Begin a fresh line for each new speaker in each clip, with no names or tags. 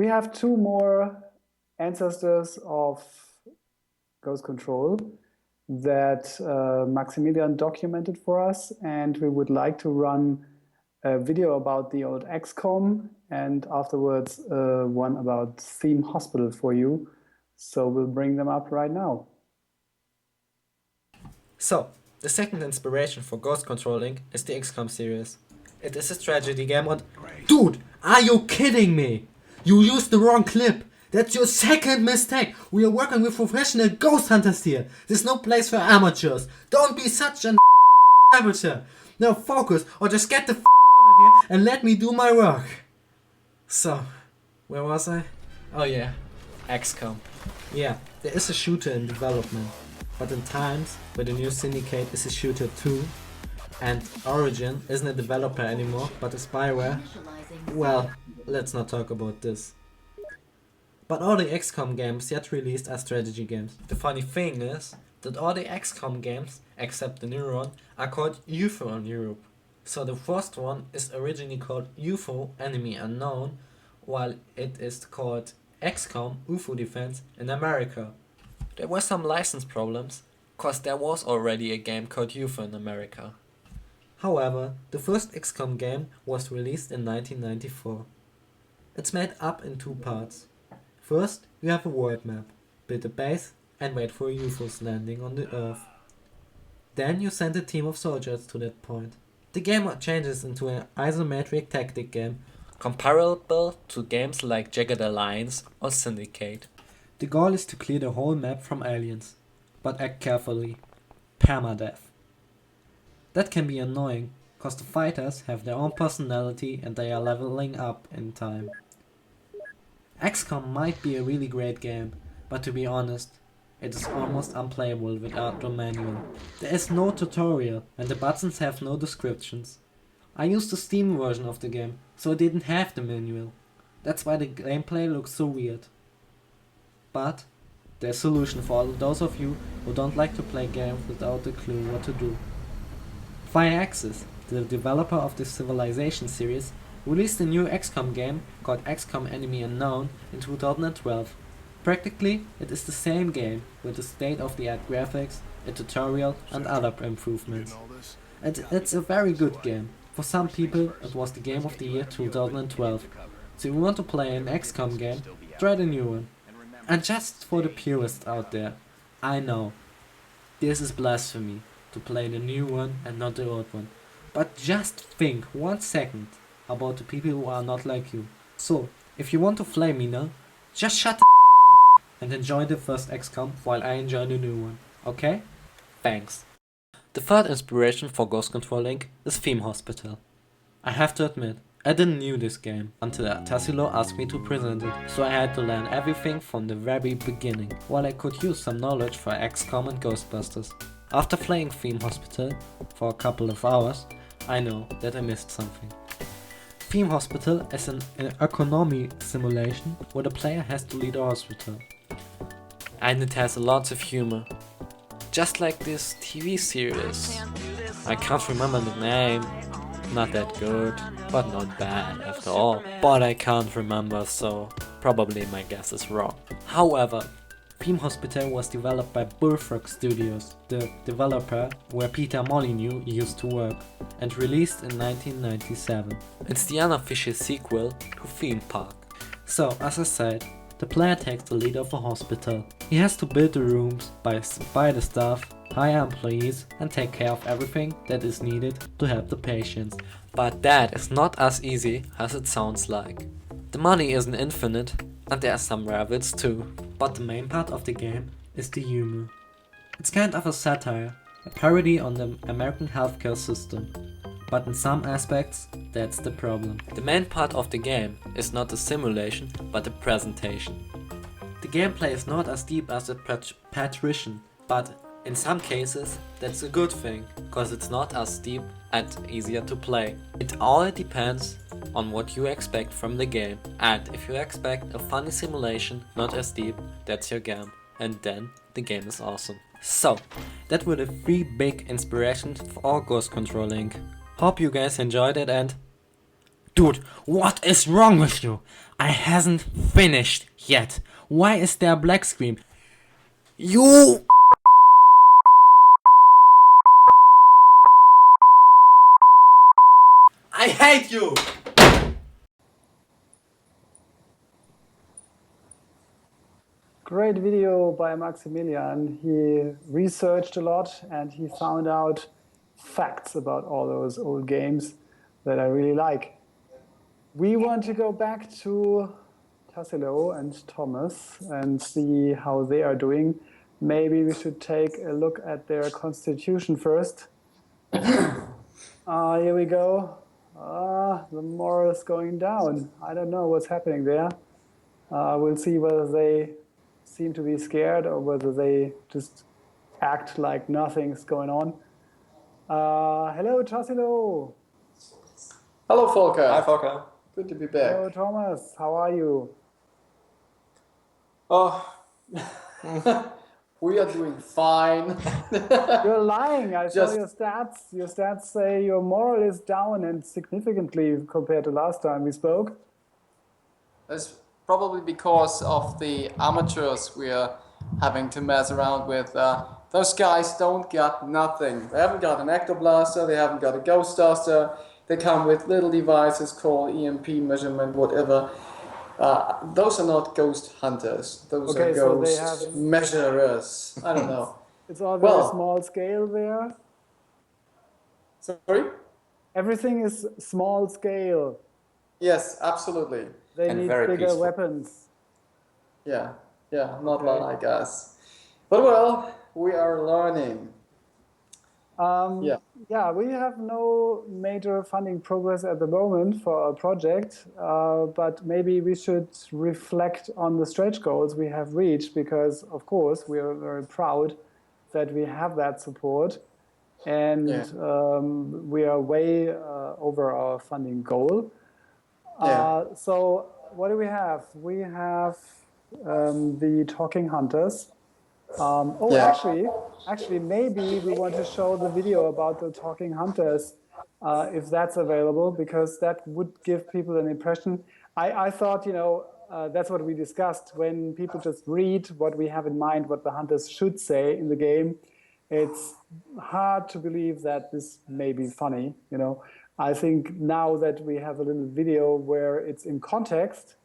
We have two more ancestors of Ghost Control that Maximilian documented for us, and we would like to run a video about the old XCOM and afterwards one about Theme Hospital for you. So we'll bring them up right now.
So, the second inspiration for GhostControl Inc. is the XCOM series. It is a strategy game and... Dude, are you kidding me? You used the wrong clip. That's your second mistake. We are working with professional ghost hunters here. There's no place for amateurs. Don't be such an amateur. Now focus or just get the out of here and let me do my work. So, where was I? Oh yeah, XCOM. Yeah, there is a shooter in development. But in times where the new Syndicate is a shooter too, and Origin isn't a developer anymore but a spyware, well, let's not talk about this. But all the XCOM games yet released are strategy games. The funny thing is that all the XCOM games, except the new one, are called UFO in Europe. So the first one is originally called UFO Enemy Unknown, while it is called XCOM UFO Defense in America. There were some license problems, cause there was already a game called UFO in America. However, the first XCOM game was released in 1994. It's made up in two parts. First, you have a world map, build a base and wait for UFOs landing on the Earth. Then you send a team of soldiers to that point. The game changes into an isometric tactic game, comparable to games like Jagged Alliance or Syndicate. The goal is to clear the whole map from aliens, but act carefully. Permadeath. That can be annoying, cause the fighters have their own personality and they are leveling up in time. XCOM might be a really great game, but to be honest, it is almost unplayable without the manual. There is no tutorial and the buttons have no descriptions. I used the Steam version of the game, so it didn't have the manual. That's why the gameplay looks so weird. But there's a solution for all those of you who don't like to play games without a clue what to do. Firaxis, the developer of the Civilization series, released a new XCOM game called XCOM Enemy Unknown in 2012. Practically, it is the same game with the state-of-the-art graphics, a tutorial and other improvements. It's a very good game. For some people, it was the game of the year 2012. So if you want to play an XCOM game, try the new one. And just for the purists out there, I know, this is blasphemy, to play the new one and not the old one. But just think 1 second about the people who are not like you. So, if you want to flame me now, just shut the and enjoy the first XCOM while I enjoy the new one, okay? Thanks. The third inspiration for GhostControl Inc. is Theme Hospital. I have to admit, I didn't know this game until Tassilo asked me to present it, so I had to learn everything from the very beginning, while I could use some knowledge for XCOM and Ghostbusters. After playing Theme Hospital for a couple of hours, I know that I missed something. Theme Hospital is an economy simulation where the player has to lead a hospital. And it has lots of humor. Just like this TV series. I can't remember the name. Not that good, but not bad after all. But I can't remember, so probably my guess is wrong. However, Theme Hospital was developed by Bullfrog Studios, the developer where Peter Molyneux used to work, and released in 1997. It's the unofficial sequel to Theme Park. So, as I said, the player takes the lead of a hospital. He has to build the rooms, buy the stuff, hire employees and take care of everything that is needed to help the patients. But that is not as easy as it sounds like. The money isn't infinite and there are some rabbits too. But the main part of the game is the humor. It's kind of a satire, a parody on the American healthcare system. But in some aspects, that's the problem. The main part of the game is not a simulation, but a presentation. The gameplay is not as deep as a patrician, but in some cases, that's a good thing, cause it's not as deep and easier to play. It all depends on what you expect from the game, and if you expect a funny simulation, not as deep, that's your game, and then the game is awesome. So, that were the 3 big inspirations for GhostControl Inc. Hope you guys enjoyed it and Dude, what is wrong with you? I hasn't finished yet. Why is there a black screen? You... I hate you!
Great video by Maximilian. He researched a lot and he found out facts about all those old games that I really like. We want to go back to Tassilo and Thomas and see how they are doing. Maybe we should take a look at their constitution first. Here we go. The moral is going down. I don't know what's happening there. We'll see whether they seem to be scared or whether they just act like nothing's going on. Hello, Tassilo.
Hello, Volker.
Hi, Volker.
Good to be back.
Hello, Thomas. How are you?
Oh, we are doing fine.
You're lying. I saw your stats. Your stats say your moral is down and significantly compared to last time we spoke.
That's probably because of the amateurs we are having to mess around with. Those guys don't got nothing. They haven't got an ectoblaster, they haven't got a ghost duster. They come with little devices called EMP measurement, whatever. Those are not ghost hunters. Those are ghost measurers. I don't know.
It's all very small scale there.
Sorry?
Everything is small scale.
Yes, absolutely.
They need bigger peaceful weapons.
Yeah, not like us. But well, we are learning.
Yeah, we have no major funding progress at the moment for our project, but maybe we should reflect on the stretch goals we have reached because, of course, we are very proud that we have that support and we are way over our funding goal. So what do we have? We have the Talking Hunters. Actually, maybe we want to show the video about the Talking Hunters, if that's available, because that would give people an impression. I thought, that's what we discussed. When people just read what we have in mind, what the hunters should say in the game, it's hard to believe that this may be funny, I think now that we have a little video where it's in context,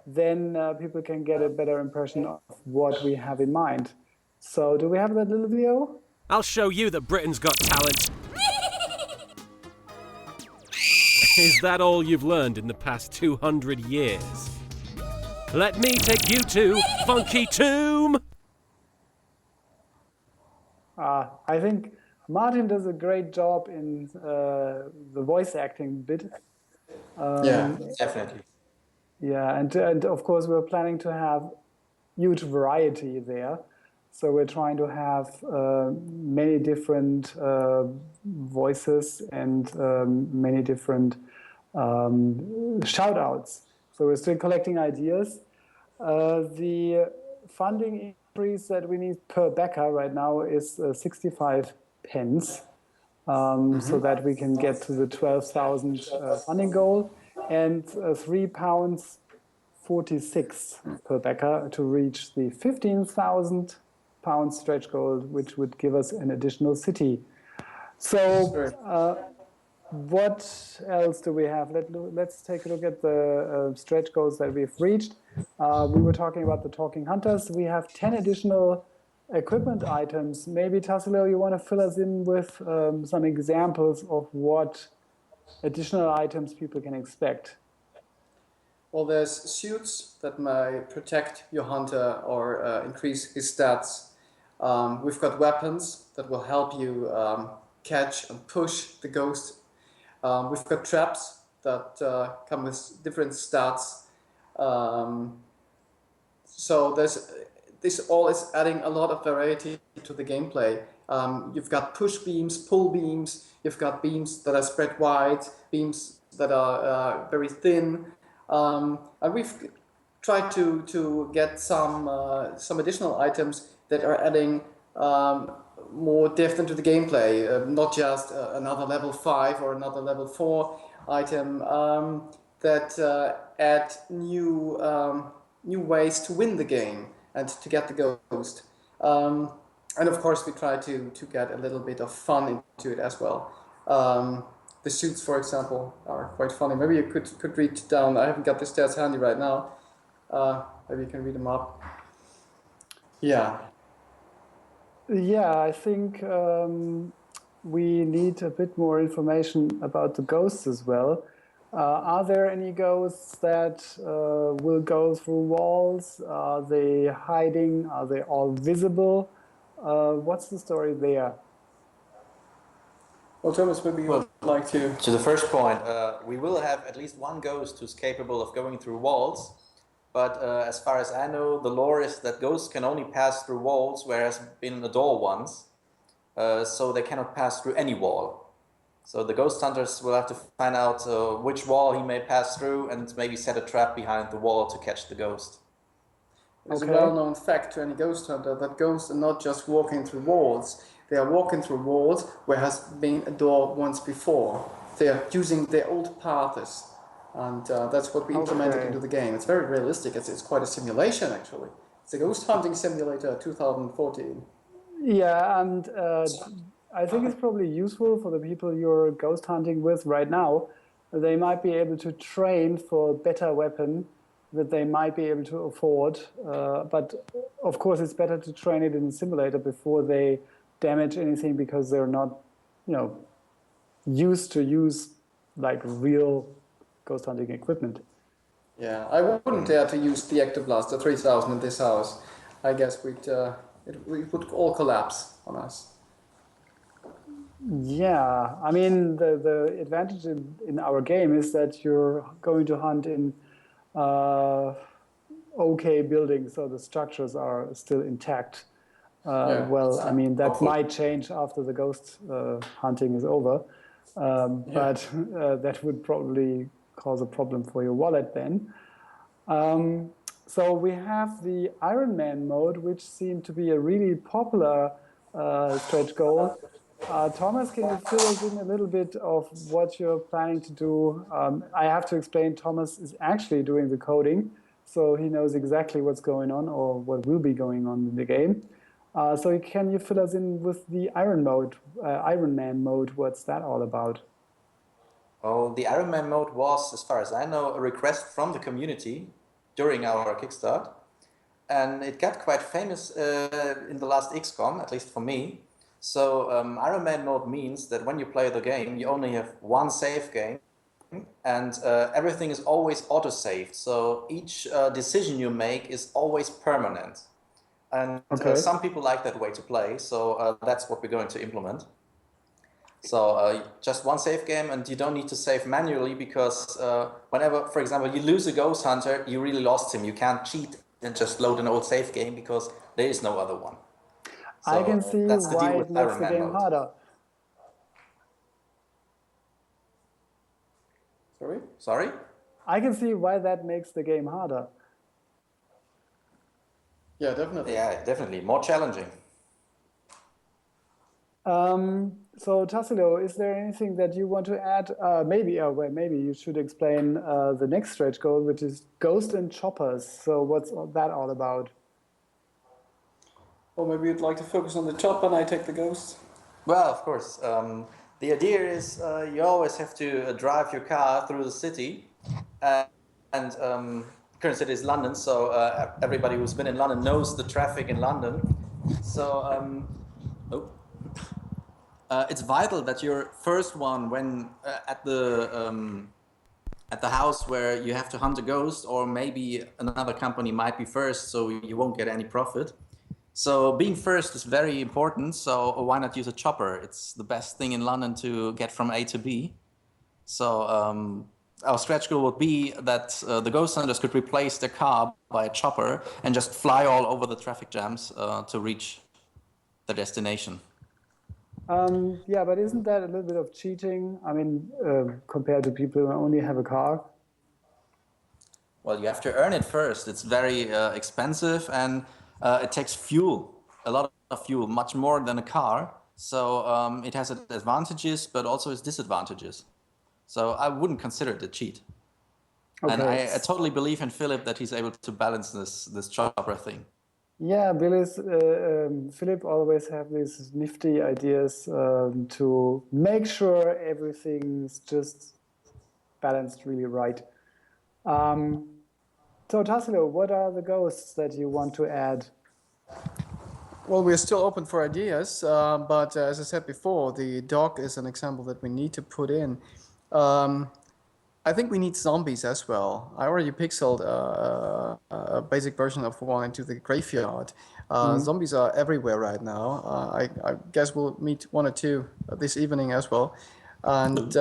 then people can get a better impression of what we have in mind. So, do we have that little video?
I'll show you that Britain's got talent. Is that all you've learned in the past 200 years? Let me take you to Funky Tomb!
I think Martin does a great job in the voice acting bit.
Definitely.
Yeah, and of course we're planning to have huge variety there. So we're trying to have many different voices and many different shout-outs. So we're still collecting ideas. The funding increase that we need per backer right now is 65 pence, so that we can get to the 12,000 funding goal, and £3.46 per backer to reach the 15,000 pound stretch goal, which would give us an additional city. So what else do we have? Let's take a look at the stretch goals that we've reached. We were talking about the Talking Hunters. We have 10 additional equipment items. Maybe, Tassilo, you want to fill us in with some examples of what additional items people can expect?
Well, there's suits that may protect your hunter or increase his stats. We've got weapons that will help you catch and push the ghost. We've got traps that come with different stats. So this all is adding a lot of variety to the gameplay. You've got push beams, pull beams, you've got beams that are spread wide, beams that are very thin. And we've tried to get some additional items that are adding more depth into the gameplay, not just another level 5 or another level 4. item that add new ways to win the game and to get the ghost. And of course, we try to get a little bit of fun into it as well. The suits, for example, are quite funny. Maybe you could read down. I haven't got the stats handy right now. Maybe you can read them up. Yeah.
Yeah, I think we need a bit more information about the ghosts as well. Are there any ghosts that will go through walls? Are they hiding? Are they all visible? What's the story there?
Well, Thomas, maybe you would like to...
To the first point, we will have at least one ghost who's capable of going through walls. But as far as I know, the lore is that ghosts can only pass through walls where has been a door once. So they cannot pass through any wall. So the ghost hunters will have to find out which wall he may pass through and maybe set a trap behind the wall to catch the ghost.
It's a well-known fact to any ghost hunter that ghosts are not just walking through walls. They are walking through walls where has been a door once before. They are using their old paths. And that's what we implemented into the game. It's very realistic. It's quite a simulation, actually. It's a ghost hunting simulator 2014.
Yeah, and I think it's probably useful for the people you're ghost hunting with right now. They might be able to train for a better weapon that they might be able to afford. But of course, it's better to train it in a simulator before they damage anything, because they're not, used to use like real ghost hunting equipment.
Yeah, I wouldn't dare to use the Ectoblaster 3000 in this house. I guess it would all collapse on us.
Yeah, I mean, the advantage in our game is that you're going to hunt in okay buildings, so the structures are still intact. I mean, that might change after the ghost hunting is over, but that would probably cause a problem for your wallet then. So we have the Ironman mode, which seemed to be a really popular stretch goal. Thomas, can you fill us in a little bit of what you're planning to do? I have to explain, Thomas is actually doing the coding, so he knows exactly what's going on or what will be going on in the game. So can you fill us in with the Ironman mode? What's that all about?
Well, the Ironman mode was, as far as I know, a request from the community during our Kickstarter. And it got quite famous in the last XCOM, at least for me. So Ironman mode means that when you play the game, you only have one save game, and everything is always auto-saved. So each decision you make is always permanent. And some people like that way to play, so that's what we're going to implement. So just one save game, and you don't need to save manually, because whenever, for example, you lose a ghost hunter, you really lost him. You can't cheat and just load an old save game, because there is no other one. So
I can see why it makes the game harder.
Sorry?
I can see why that makes the game harder.
Yeah, definitely.
Yeah, definitely. More challenging.
So Tassilo, is there anything that you want to add? Maybe you should explain the next stretch goal, which is Ghost and Choppers. So what's that all about?
Or maybe you'd like to focus on the chopper and I take the ghost?
Well, of course. The idea is you always have to drive your car through the city. And the current city is London, so everybody who's been in London knows the traffic in London. So it's vital that you're first one when at the house where you have to hunt a ghost, or maybe another company might be first, so you won't get any profit. So being first is very important, so why not use a chopper? It's the best thing in London to get from A to B. So our stretch goal would be that the ghost hunters could replace their car by a chopper and just fly all over the traffic jams to reach the destination.
Yeah, but isn't that a little bit of cheating? I mean, compared to people who only have a car?
Well, you have to earn it first. It's very expensive, and it takes fuel, a lot of fuel, much more than a car. So it has advantages, but also its disadvantages. So I wouldn't consider it a cheat.
Okay.
And I totally believe in Philip that he's able to balance this chopper thing.
Yeah, Philip always have these nifty ideas to make sure everything's just balanced really right. So Tassilo, what are the ghosts that you want to add?
Well, we're still open for ideas, but as I said before, the dog is an example that we need to put in. I think we need zombies as well. I already pixeled a basic version of one into the graveyard. Zombies are everywhere right now. I guess we'll meet one or two this evening as well. And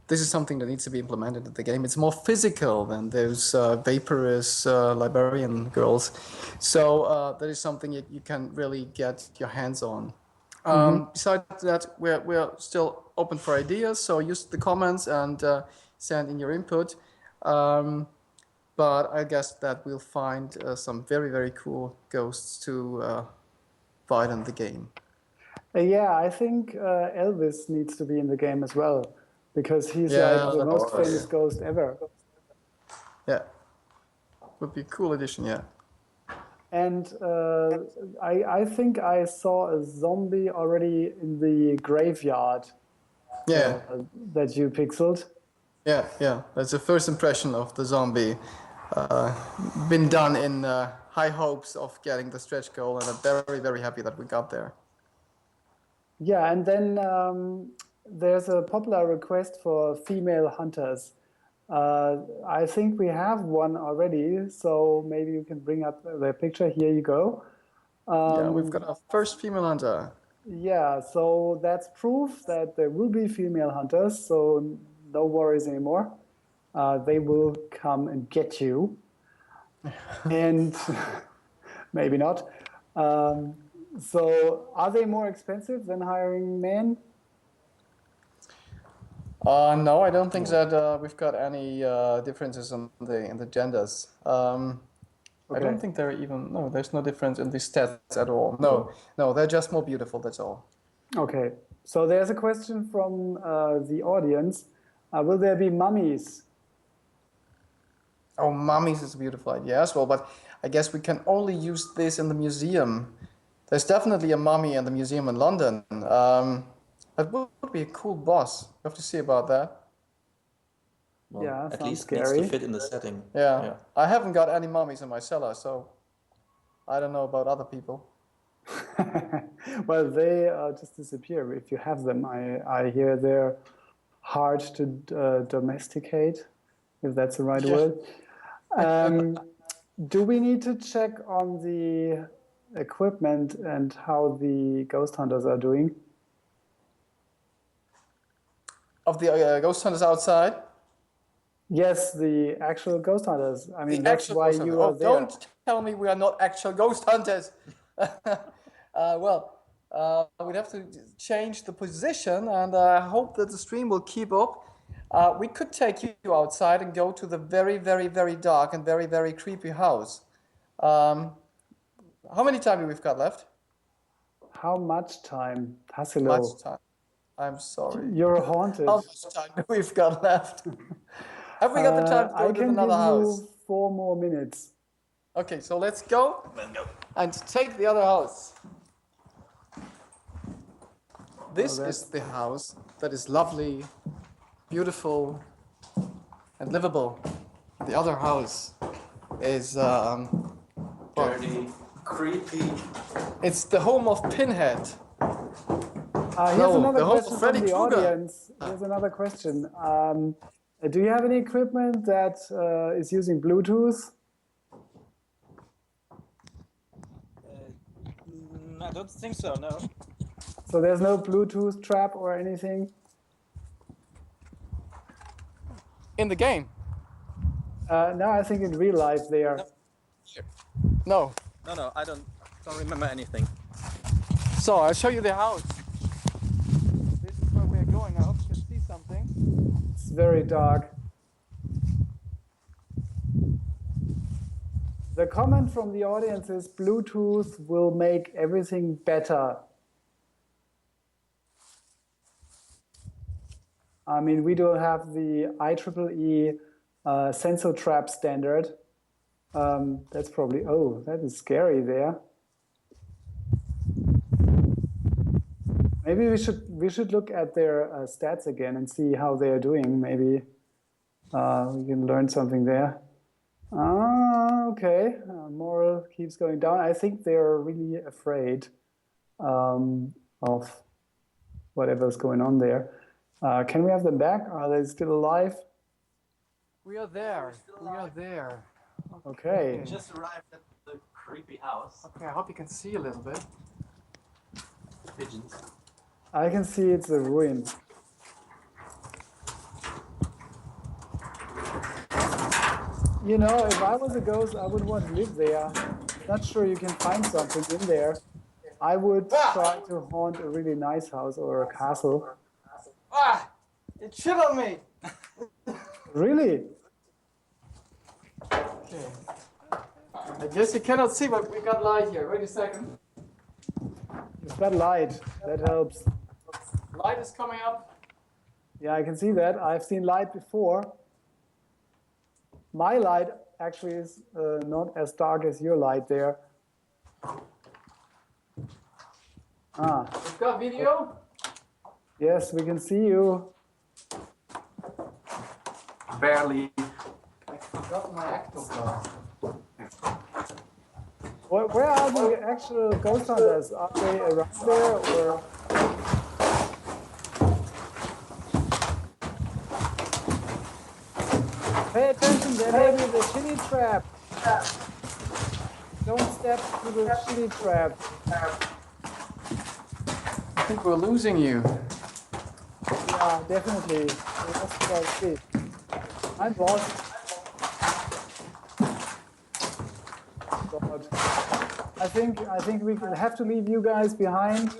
this is something that needs to be implemented in the game. It's more physical than those vaporous librarian girls. So that is something you can really get your hands on. Besides that, we're still open for ideas. So use the comments and send in your input. But I guess that we'll find some very, very cool ghosts to fight in the game.
Yeah, I think Elvis needs to be in the game as well, because he's like the most famous ghost ever.
Yeah, would be a cool addition, yeah.
And I think I saw a zombie already in the graveyard that you pixeled.
Yeah, that's the first impression of the zombie. Been done in high hopes of getting the stretch goal, and I'm very, very happy that we got there.
Yeah, and then there's a popular request for female hunters. I think we have one already, so maybe you can bring up the picture. Here you go.
Yeah, we've got our first female hunter.
Yeah, so that's proof that there will be female hunters, so no worries anymore. They will come and get you. And maybe not. So are they more expensive than hiring men?
No, I don't think that we've got any differences in the genders. I don't think there are even... No, there's no difference in the stats at all. No, they're just more beautiful, that's all.
Okay, so there's a question from the audience. Will there be mummies?
Oh, mummies is a beautiful idea as well, but I guess we can only use this in the museum. There's definitely a mummy in the museum in London. That would be a cool boss. We have to see about that.
Well,
Yeah,
at
sounds
least
scary.
needs to fit in the setting.
Yeah, I haven't got any mummies in my cellar, so I don't know about other people.
Well, they just disappear if you have them. I hear they're hard to domesticate, if that's the right word. Do we need to check on the equipment and how the ghost hunters are doing?
Of the ghost hunters outside?
Yes, the actual ghost hunters. I mean,
The
that's
actual
why
ghost
you
hunters.
are there.
Don't tell me we are not actual ghost hunters. We'd have to change the position, and I hope that the stream will keep up. We could take you outside and go to the very, very, very dark and very, very creepy house. How many time do we've got left?
How much time? Tassilo.
Much time. I'm sorry.
You're haunted.
How much time do we've got left? Have we got the time to go to another house?
I can give you 4 more minutes.
Okay, so let's go and take the other house. This is the house that is lovely, beautiful, and livable. The other house is
Dirty, creepy.
It's the home of Pinhead.
Here's another
the home of
question
Freddy
from the
Krueger.
audience. Here's another question. Do you have any equipment that is using Bluetooth?
I don't think so, no.
So there's no Bluetooth trap or anything?
In the game?
No, I think in real life they are.
No.
No, I don't remember anything.
So I'll show you the house. This is where we're going now. You can see something.
It's very dark. The comment from the audience is Bluetooth will make everything better. I mean, we do have the IEEE sensor trap standard. That's probably, oh, that is scary there. Maybe we should look at their stats again and see how they are doing. Maybe we can learn something there. Okay, moral keeps going down. I think they're really afraid of whatever's going on there. Can we have them back? Are they still alive?
We are there. We are there.
Okay.
We just arrived at the creepy house.
Okay, I hope you can see a little bit.
Pigeons.
I can see it's a ruin. You know, if I was a ghost, I would want to live there. Not sure you can find something in there. I would try to haunt a really nice house or a castle.
Ah! It shit on me!
Really?
Okay. I guess you cannot see, but we got light here. Wait a second.
You've got light. That helps.
Light is coming up.
Yeah, I can see that. I've seen light before. My light actually is not as dark as your light there. Ah.
We've got video.
Yes, we can see you.
Barely. I forgot my ectoplasm.
Where are the actual ghost hunters? Are they around there or? Pay attention, there may be the chili trap. Don't step to the chili trap.
I think we're losing you.
Yeah, definitely. I'm lost. God. I think we have to leave you guys behind.